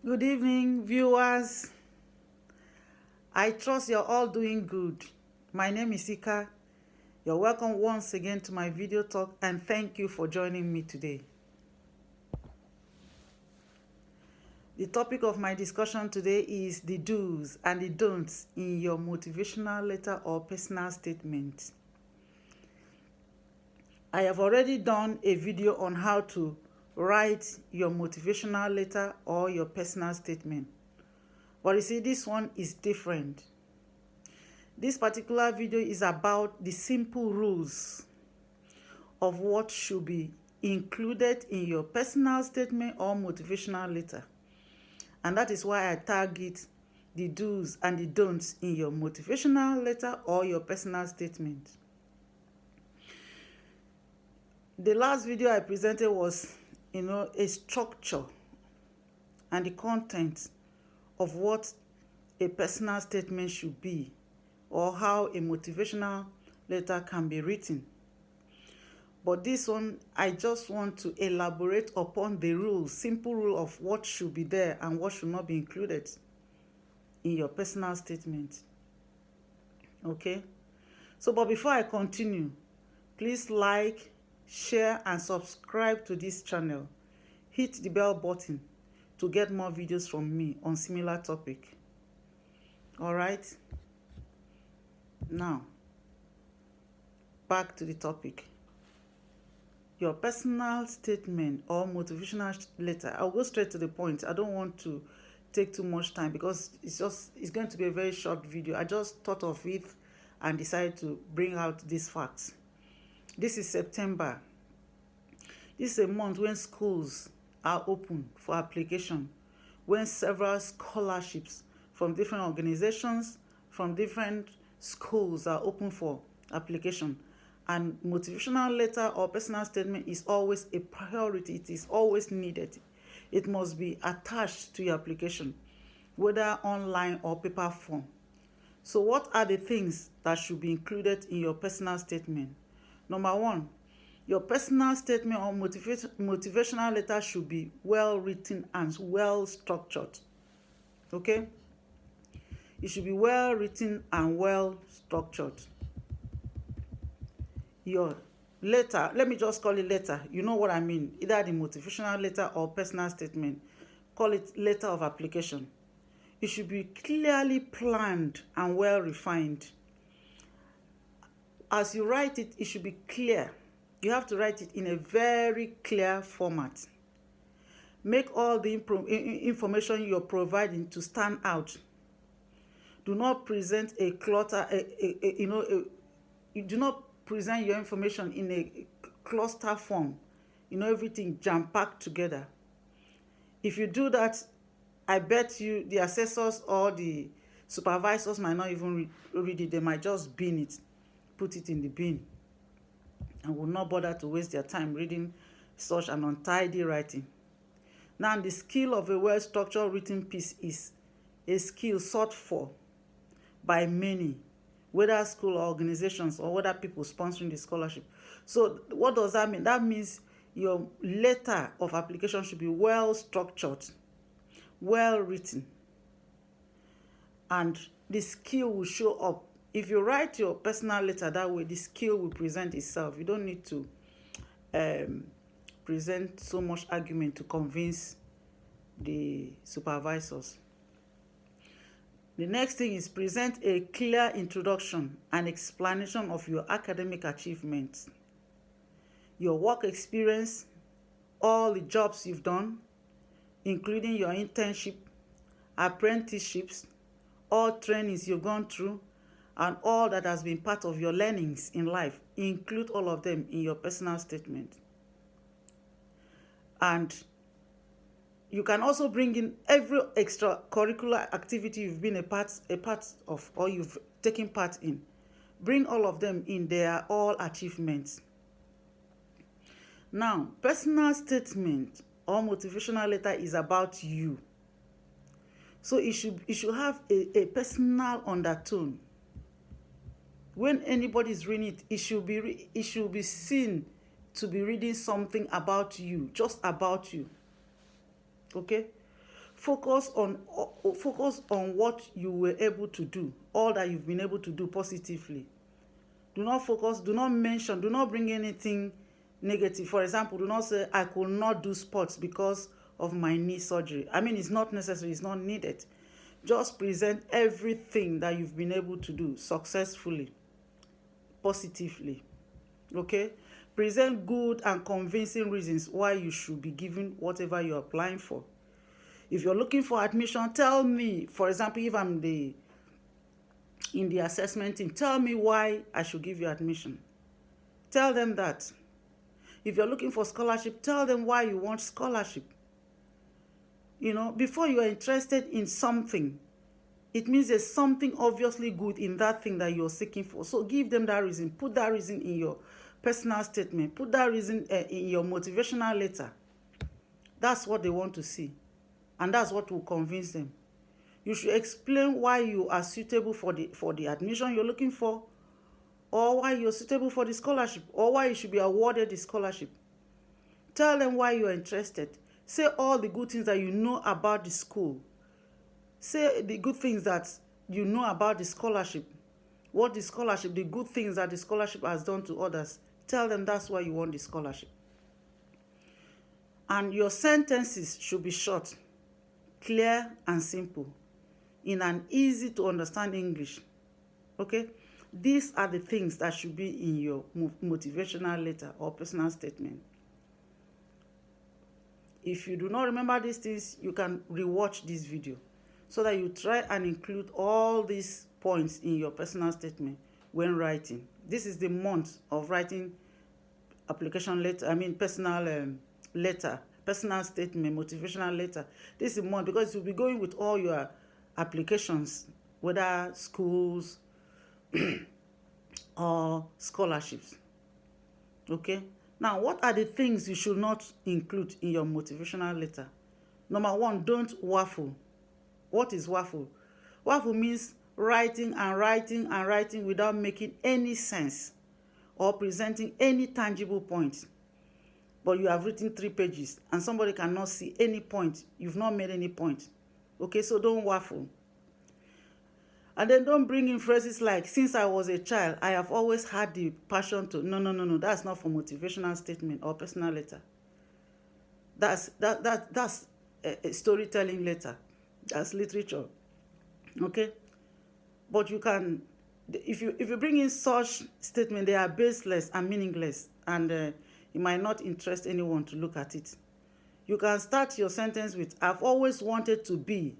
Good evening, viewers. I trust you're all doing good. My name is Ika. You're welcome once again to my video talk, and thank you for joining me today. The topic of my discussion today is the do's and the don'ts in your motivational letter or personal statement. I have already done a video on how to write your motivational letter or your personal statement. But you see, this one is different. This particular video is about the simple rules of what should be included in your personal statement or motivational letter. And that is why I target the do's and the don'ts in your motivational letter or your personal statement. The last video I presented was, a structure and the content of what a personal statement should be, or how a motivational letter can be written. But this one, I just want to elaborate upon the rules, simple rule of what should be there and what should not be included in your personal statement. Okay? So, but before I continue, please like, share, and subscribe to this channel. Hit the bell button to get more videos from me on similar topic. All right? Now, back to the topic. Your personal statement or motivational letter. I'll go straight to the point. I don't want to take too much time because it's going to be a very short video. I just thought of it and decided to bring out these facts. This is September. This is a month when schools are open for application, when several scholarships from different organizations, from different schools are open for application. And motivational letter or personal statement is always a priority. It is always needed. It must be attached to your application, whether online or paper form. So what are the things that should be included in your personal statement? Number one, your personal statement or motivational letter should be well written and well structured. Okay? It should be well written and well structured. Your letter, let me just call it letter. You know what I mean? Either the motivational letter or personal statement. Call it letter of application. It should be clearly planned and well refined. As you write it, it should be clear. You have to write it in a very clear format. Make all the information you're providing to stand out. Do not present a clutter, you do not present your information in a cluster form, everything jam-packed together. If you do that, I bet you the assessors or the supervisors might not even read it. They might just bin it, put it in the bin, and will not bother to waste their time reading such an untidy writing. Now, the skill of a well-structured written piece is a skill sought for by many, whether school or organizations or whether people sponsoring the scholarship. So what does that mean? That means your letter of application should be well structured, well written, and the skill will show up. If you write your personal letter that way, the skill will present itself. You don't need to present so much argument to convince the supervisors. The next thing is present a clear introduction and explanation of your academic achievements, your work experience, all the jobs you've done, including your internship, apprenticeships, all trainings you've gone through, and all that has been part of your learnings in life. Include all of them in your personal statement. And you can also bring in every extracurricular activity you've been a part of or you've taken part in. Bring all of them in. They are all achievements. Now, personal statement or motivational letter is about you. So it should have a personal undertone. When anybody is reading it, it should be seen to be reading something about you, just about you. Okay? Focus on what you were able to do, all that you've been able to do positively. Do not mention, do not bring anything negative. For example, do not say, I could not do sports because of my knee surgery. I mean, it's not necessary, it's not needed. Just present everything that you've been able to do successfully, positively. Okay? Present good and convincing reasons why you should be given whatever you're applying for. If you're looking for admission, tell me, for example, if I'm in the assessment team, tell me why I should give you admission. Tell them that. If you're looking for scholarship, tell them why you want scholarship. Before you are interested in something, it means there's something obviously good in that thing that you're seeking for. So give them that reason. Put that reason in your personal statement. Put that reason in your motivational letter. That's what they want to see. And that's what will convince them. You should explain why you are suitable for the admission you're looking for, or why you're suitable for the scholarship, or why you should be awarded the scholarship. Tell them why you're interested. Say all the good things that you know about the school. Say the good things that you know about the scholarship. The good things that the scholarship has done to others. Tell them that's why you want the scholarship. And your sentences should be short, clear, and simple, in an easy to understand English. Okay? These are the things that should be in your motivational letter or personal statement. If you do not remember these things, you can rewatch this video so that you try and include all these points in your personal statement when writing. This is the month of writing application letter, personal letter, personal statement, motivational letter. This is the month because you'll be going with all your applications, whether schools or scholarships. Okay? Now, what are the things you should not include in your motivational letter? Number one, don't waffle. What is waffle? Waffle means writing and writing and writing without making any sense or presenting any tangible point. But you have written 3 pages and somebody cannot see any point. You've not made any point. Okay, so don't waffle. And then don't bring in phrases like, since I was a child, I have always had the passion to... No. That's not for motivational statement or personal letter. That's a storytelling letter. That's literature. Okay? But you can... If you bring in such statement, they are baseless and meaningless. And it might not interest anyone to look at it. You can start your sentence with, I've always wanted to be,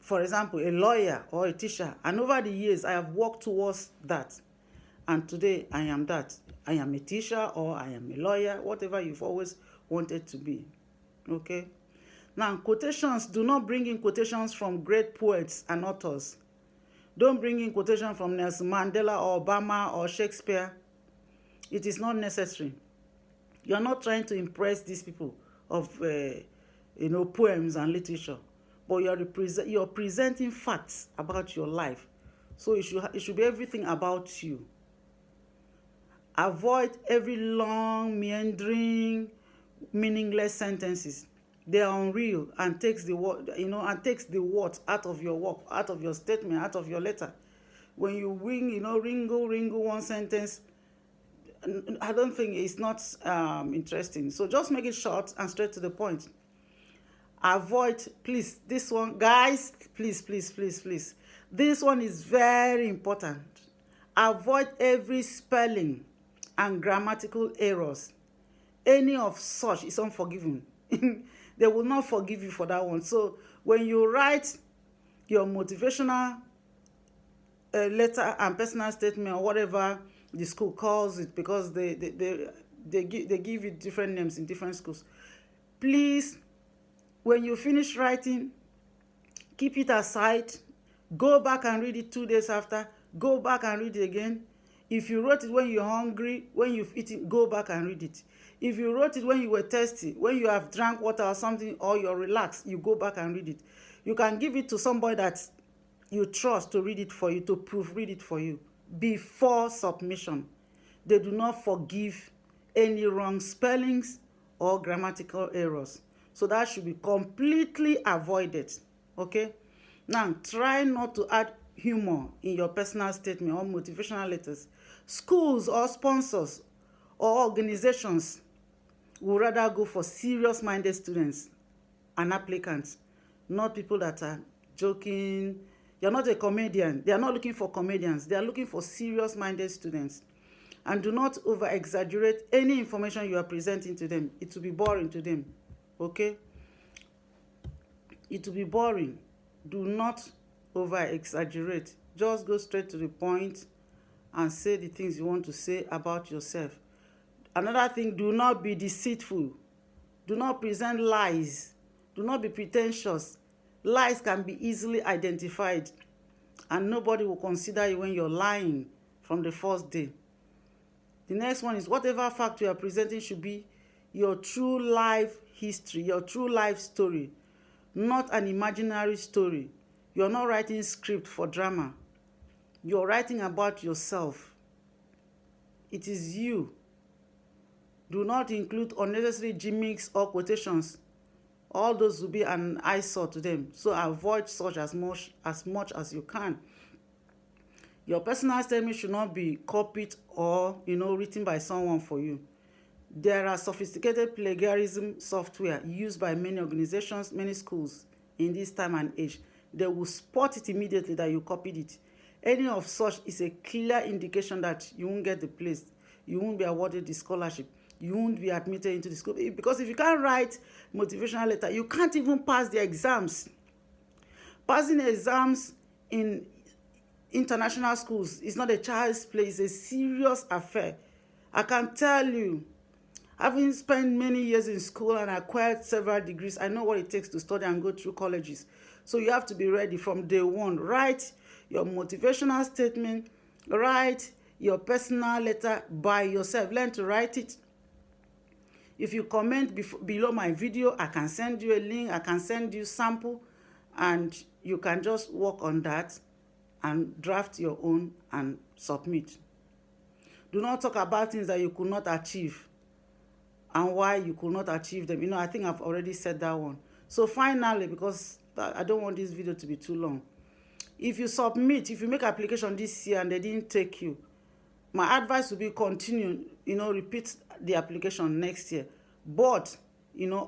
for example, a lawyer or a teacher, and over the years I have worked towards that, and today I am that. I am a teacher or I am a lawyer, whatever you've always wanted to be. Okay? Now, quotations, do not bring in quotations from great poets and authors. Don't bring in quotation from Nelson Mandela or Obama or Shakespeare. It is not necessary. You are not trying to impress these people of poems and literature, but you're presenting facts about your life. So it should be everything about you. Avoid every long, meandering, meaningless sentences. They are unreal and takes the words out of your work, out of your statement, out of your letter. When you ringo one sentence, I don't think it's not interesting. So just make it short and straight to the point. Avoid, please, this one, guys, please. This one is very important. Avoid every spelling and grammatical errors. Any of such is unforgiven. They will not forgive you for that one. So when you write your motivational letter and personal statement or whatever the school calls it, because they give it different names in different schools, please, when you finish writing, keep it aside, go back and read it 2 days after, go back and read it again. If you wrote it when you're hungry, when you've eaten, go back and read it. If you wrote it when you were thirsty, when you have drank water or something, or you're relaxed, you go back and read it. You can give it to somebody that you trust to read it for you, to proofread it for you before submission. They do not forgive any wrong spellings or grammatical errors. So that should be completely avoided. Okay? Now, try not to add humor in your personal statement or motivational letters. Schools or sponsors or organizations will rather go for serious-minded students and applicants, not people that are joking. You're not a comedian. They are not looking for comedians. They are looking for serious-minded students. And do not over-exaggerate any information you are presenting to them. It will be boring to them. Okay? It will be boring. Do not over-exaggerate. Just go straight to the point and say the things you want to say about yourself. Another thing, do not be deceitful. Do not present lies. Do not be pretentious. Lies can be easily identified, and nobody will consider you when you're lying from the first day. The next one is whatever fact you are presenting should be your true life history, your true life story, not an imaginary story. You're not writing script for drama. You're writing about yourself. It is you. Do not include unnecessary gimmicks or quotations. All those will be an eyesore to them. So avoid such as much as you can. Your personal statement should not be copied or written by someone for you. There are sophisticated plagiarism software used by many organizations, many schools in this time and age. They will spot it immediately that you copied it. Any of such is a clear indication that you won't get the place. You won't be awarded the scholarship. You won't be admitted into the school. Because if you can't write motivational letter, you can't even pass the exams. Passing exams in international schools is not a child's play. It's a serious affair. I can tell you, having spent many years in school and acquired several degrees, I know what it takes to study and go through colleges. So you have to be ready from day one. Write your motivational statement. Write your personal letter by yourself. Learn to write it. If you comment below my video, I can send you a link. I can send you sample, and you can just work on that and draft your own and submit. Do not talk about things that you could not achieve and why you could not achieve them. I think I've already said that one. So finally, because I don't want this video to be too long, if you make application this year and they didn't take you, my advice would be continue, repeat the application next year. But,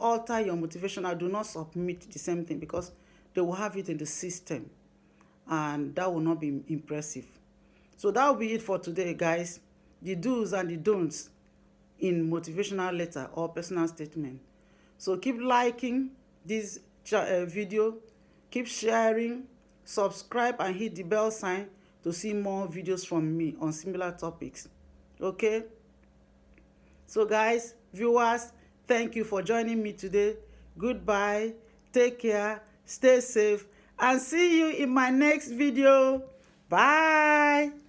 alter your motivation. Do not submit the same thing, because they will have it in the system and that will not be impressive. So that will be it for today, guys. The do's and the don'ts in motivational letter or personal statement. So keep liking this video, keep sharing, subscribe and hit the bell sign to see more videos from me on similar topics. Okay? So guys, viewers, thank you for joining me today. Goodbye, take care, stay safe, and see you in my next video. Bye.